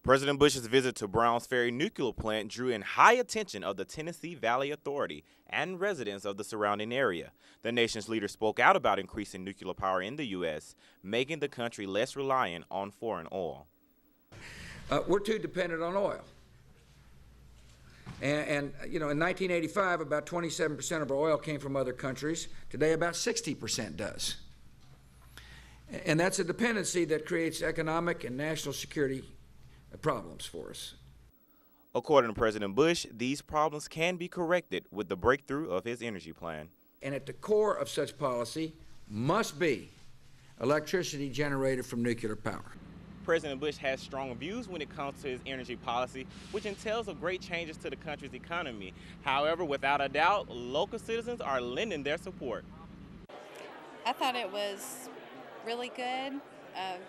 President Bush's visit to Browns Ferry nuclear plant drew in high attention of the Tennessee Valley Authority and residents of the surrounding area. The nation's leader spoke out about increasing nuclear power in the U.S., making the country less reliant on foreign oil. We're too dependent on oil. And you know, in 1985, about 27% of our oil came from other countries. Today, about 60% does. And that's a dependency that creates economic and national security problems for us. According to President Bush, these problems can be corrected with the breakthrough of his energy plan. And at the core of such policy must be electricity generated from nuclear power. President Bush has strong views when it comes to his energy policy, which entails of great changes to the country's economy. However, without a doubt, local citizens are lending their support. I thought it was really good.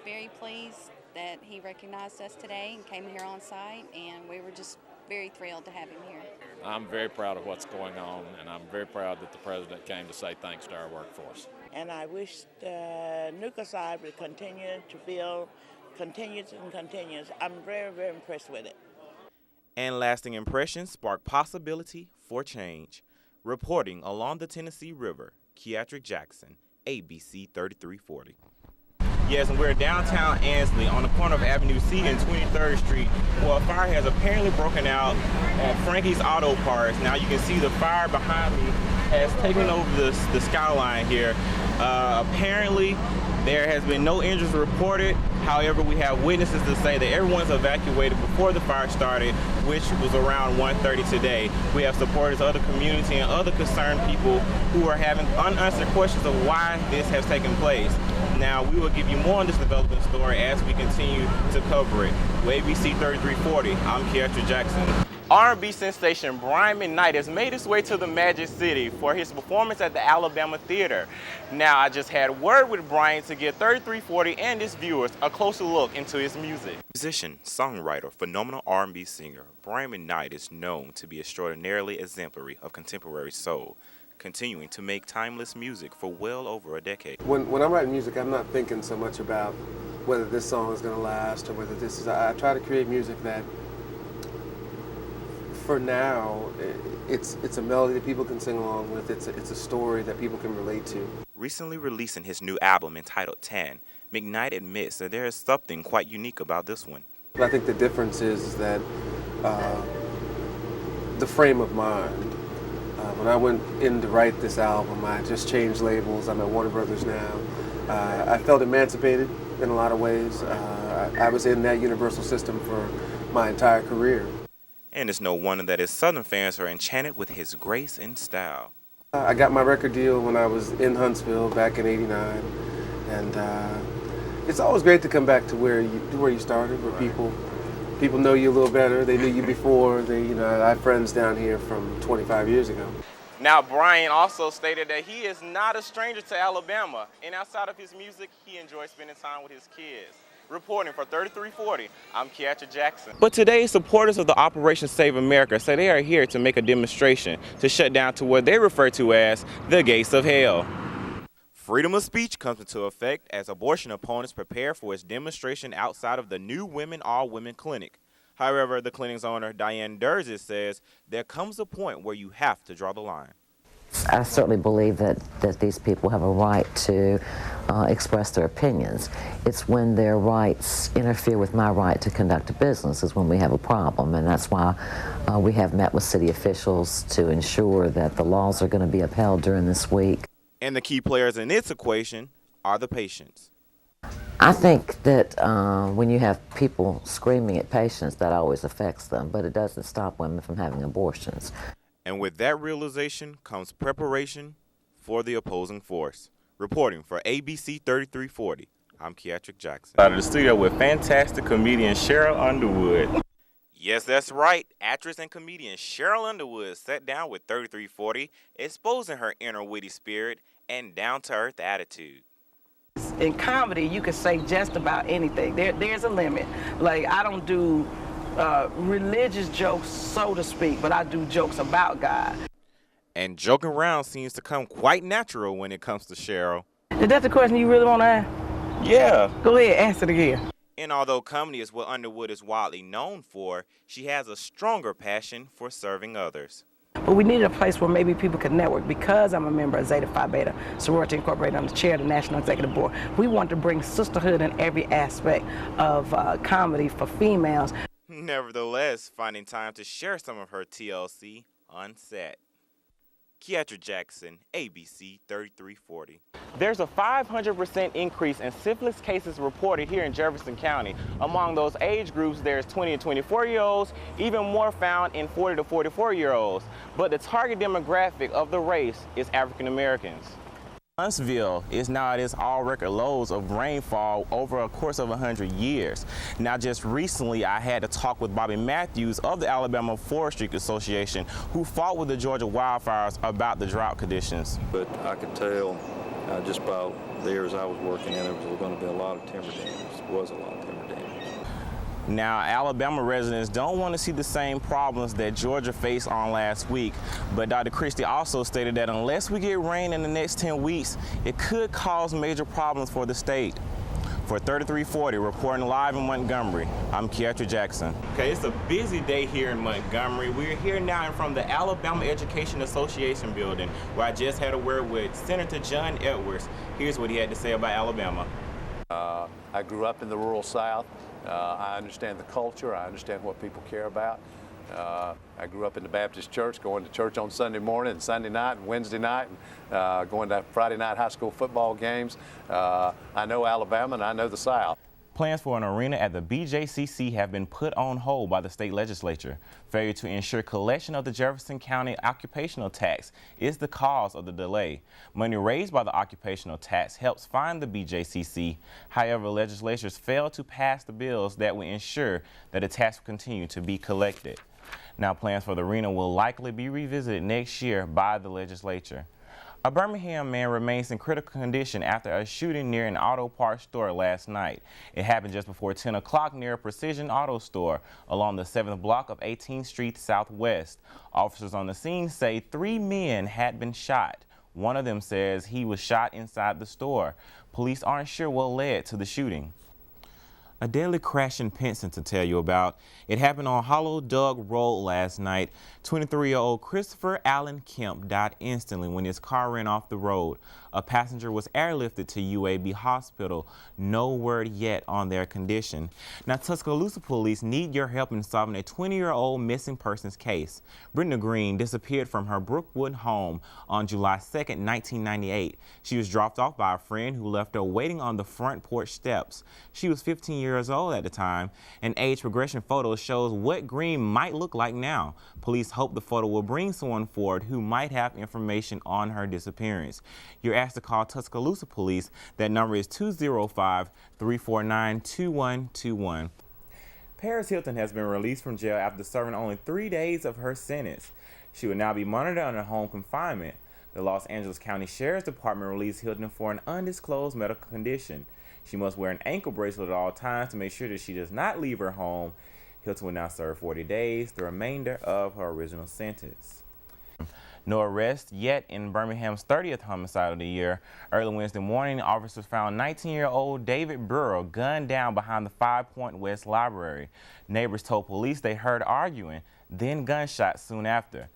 Very pleased that he recognized us today and came here on site, and we were just very thrilled to have him here. I'm very proud of what's going on, and I'm very proud that the President came to say thanks to our workforce. And I wish the nuclear side would continue to build, continues and continues. I'm very, very impressed with it. And lasting impressions spark possibility for change. Reporting along the Tennessee River, Keatrick Jackson, ABC 3340. Yes, and we're downtown Ansley on the corner of Avenue C and 23rd Street. Well, a fire has apparently broken out at Frankie's Auto Parts. Now you can see the fire behind me has taken over the skyline here. Apparently, there has been no injuries reported. However, we have witnesses to say that everyone's evacuated before the fire started, which was around 1:30 today. We have supporters of the community and other concerned people who are having unanswered questions of why this has taken place. Now, we will give you more on this development story as we continue to cover it. With ABC 3340, I'm Keatrick Jackson. R&B sensation Brian McKnight has made his way to the Magic City for his performance at the Alabama Theater. Now, I just had word with Brian to give 3340 and his viewers a closer look into his music. Musician, songwriter, phenomenal R&B singer, Brian McKnight is known to be extraordinarily exemplary of contemporary soul, continuing to make timeless music for well over a decade. When I'm writing music, I'm not thinking so much about whether this song is going to last or whether this is. I try to create music that, for now, it's a melody that people can sing along with. It's a story that people can relate to. Recently releasing his new album entitled Tan, McKnight admits that there is something quite unique about this one. I think the difference is that the frame of mind. When I went in to write this album, I just changed labels. I'm at Warner Brothers now. I felt emancipated in a lot of ways. I was in that Universal system for my entire career. And it's no wonder that his Southern fans are enchanted with his grace and style. I got my record deal when I was in Huntsville back in '89, and it's always great to come back to where you started, where people know you a little better. They knew you before. I have friends down here from 25 years ago. Now, Brian also stated that he is not a stranger to Alabama, and outside of his music, he enjoys spending time with his kids. Reporting for 3340, I'm Keatrick Jackson. But today, supporters of the Operation Save America say they are here to make a demonstration to shut down to what they refer to as the gates of hell. Freedom of speech comes into effect as abortion opponents prepare for its demonstration outside of the new Women All Women Clinic. However, the clinic's owner, Diane Durzis, says there comes a point where you have to draw the line. I certainly believe that these people have a right to express their opinions. It's when their rights interfere with my right to conduct a business is when we have a problem, and that's why we have met with city officials to ensure that the laws are going to be upheld during this week. And the key players in its equation are the patients. I think that when you have people screaming at patients, that always affects them, but it doesn't stop women from having abortions. And with that realization comes preparation for the opposing force. Reporting for ABC 3340, I'm Keatrick Jackson. Out of the studio with fantastic comedian Cheryl Underwood. Yes, that's right. Actress and comedian Cheryl Underwood sat down with 3340, exposing her inner witty spirit and down-to-earth attitude. In comedy, you can say just about anything. There's a limit. Like, I don't do religious jokes, so to speak, but I do jokes about God. And joking around seems to come quite natural when it comes to Cheryl. Is that the question you really want to ask? Yeah. Go ahead, ask it again. And although comedy is what Underwood is widely known for, she has a stronger passion for serving others. But we needed a place where maybe people could network. Because I'm a member of Zeta Phi Beta Sorority Incorporated, I'm the chair of the National Executive Board. We want to bring sisterhood in every aspect of comedy for females. Nevertheless, finding time to share some of her TLC on set. Keatrick Jackson, ABC 3340. There's a 500% increase in syphilis cases reported here in Jefferson County. Among those age groups, there's 20 to 24-year-olds, even more found in 40 to 44-year-olds. But the target demographic of the race is African Americans. Huntsville is now at its all-record lows of rainfall over a course of 100 years. Now, just recently, I had to talk with Bobby Matthews of the Alabama Forestry Association, who fought with the Georgia wildfires about the drought conditions. But I could tell just by the areas I was working in, there was going to be a lot of timber damage. There was a lot of timber damage. Now, Alabama residents don't want to see the same problems that Georgia faced on last week, but Dr. Christie also stated that unless we get rain in the next 10 weeks, it could cause major problems for the state. For 3340, reporting live in Montgomery, I'm Keatrick Jackson. Okay, it's a busy day here in Montgomery. We're here now in front of the Alabama Education Association building, where I just had a word with Senator John Edwards. Here's what he had to say about Alabama. I grew up in the rural South. I understand the culture. I understand what people care about. I grew up in the Baptist church, going to church on Sunday morning and Sunday night and Wednesday night, and going to Friday night high school football games. I know Alabama and I know the South. Plans for an arena at the BJCC have been put on hold by the state legislature. Failure to ensure collection of the Jefferson County occupational tax is the cause of the delay. Money raised by the occupational tax helps fund the BJCC. However, legislators failed to pass the bills that will ensure that the tax will continue to be collected. Now, plans for the arena will likely be revisited next year by the legislature. A Birmingham man remains in critical condition after a shooting near an auto parts store last night. It happened just before 10 o'clock near a Precision Auto store along the 7th block of 18th Street Southwest. Officers on the scene say 3 men had been shot. One of them says he was shot inside the store. Police aren't sure what led to the shooting. A deadly crash in Pinson to tell you about. It happened on Hollow Dug Road last night. 23-year-old Christopher Allen Kemp died instantly when his car ran off the road. A passenger was airlifted to UAB Hospital. No word yet on their condition. Now, Tuscaloosa police need your help in solving a 20-year-old missing persons case. Brenda Green disappeared from her Brookwood home on July 2nd, 1998. She was dropped off by a friend who left her waiting on the front porch steps. She was 15 years old at the time. An age progression photo shows what Green might look like now. Police hope the photo will bring someone forward who might have information on her disappearance. You're asked to call Tuscaloosa Police. That number is 205-349-2121. Paris Hilton has been released from jail after serving only 3 days of her sentence. She will now be monitored under home confinement. The Los Angeles County Sheriff's Department released Hilton for an undisclosed medical condition. She must wear an ankle bracelet at all times to make sure that she does not leave her home. Hilton will now serve 40 days, the remainder of her original sentence. No arrest yet in Birmingham's 30th homicide of the year. Early Wednesday morning, officers found 19-year-old David Burrow gunned down behind the 5 Point West Library. Neighbors told police they heard arguing, then gunshots soon after.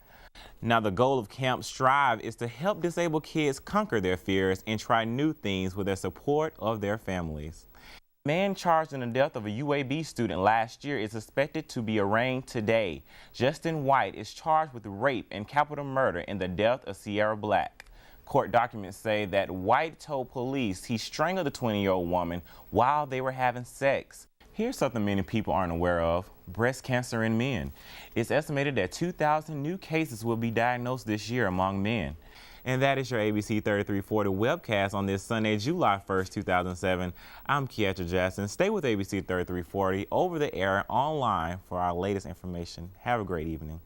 Now, the goal of Camp Strive is to help disabled kids conquer their fears and try new things with the support of their families. The man charged in the death of a UAB student last year is expected to be arraigned today. Justin White is charged with rape and capital murder in the death of Sierra Black. Court documents say that White told police he strangled the 20-year-old woman while they were having sex. Here's something many people aren't aware of: breast cancer in men. It's estimated that 2,000 new cases will be diagnosed this year among men. And that is your ABC 3340 webcast on this Sunday, July 1st, 2007. I'm Keatrick Jackson. Stay with ABC 3340 over the air and online for our latest information. Have a great evening.